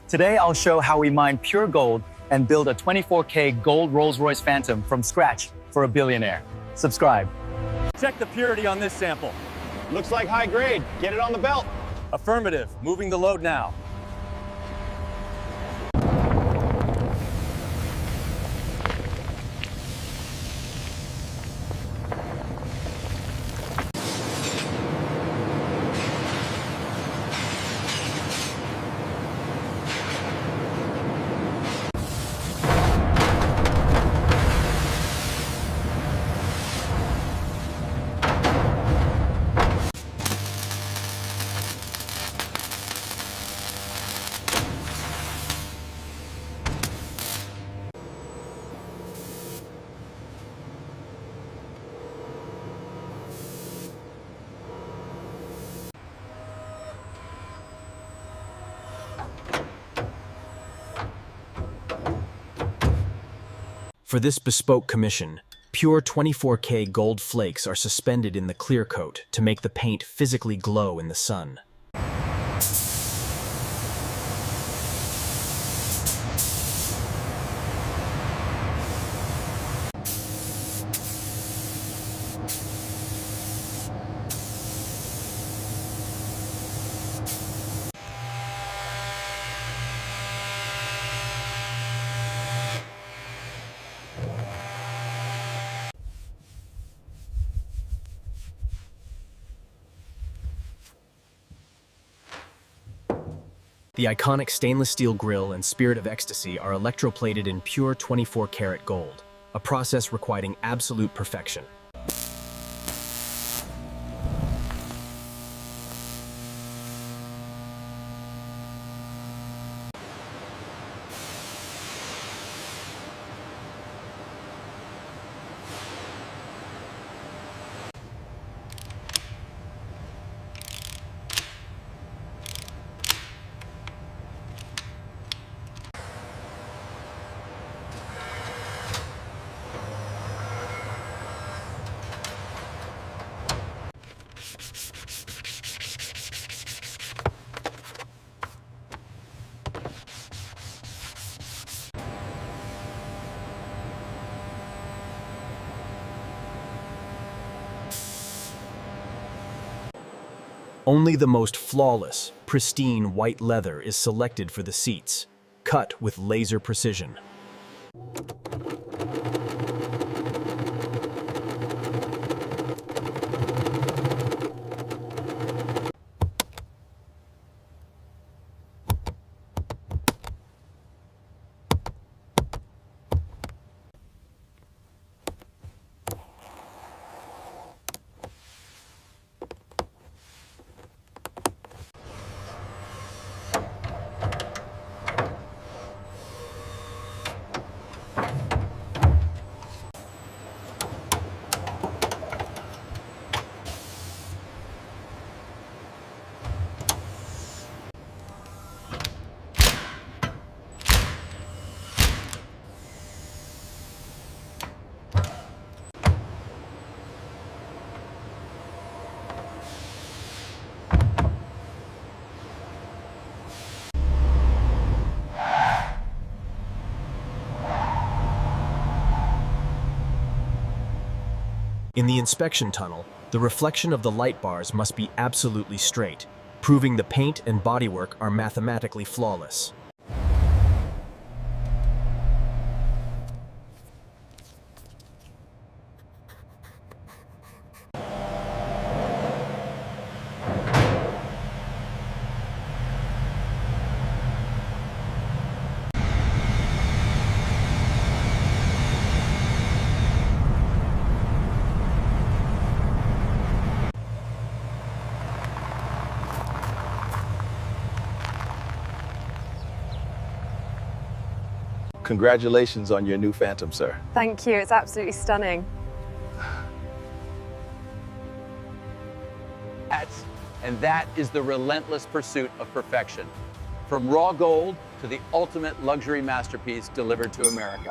Today, I'll show how we mine pure gold and build a 24K gold Rolls-Royce Phantom from scratch for a billionaire. Subscribe. Check the purity on this sample. Looks like high grade. Get it on the belt. Affirmative. Moving the load now. For this bespoke commission, pure 24K gold flakes are suspended in the clear coat to make the paint physically glow in the sun. The iconic stainless steel grille and Spirit of Ecstasy are electroplated in pure 24-karat gold, a process requiring absolute perfection. Only the most flawless, pristine white leather is selected for the seats, cut with laser precision. In the inspection tunnel, the reflection of the light bars must be absolutely straight, proving the paint and bodywork are mathematically flawless. Congratulations on your new Phantom, sir. Thank you, it's absolutely stunning. And that is the relentless pursuit of perfection. From raw gold to the ultimate luxury masterpiece delivered to America.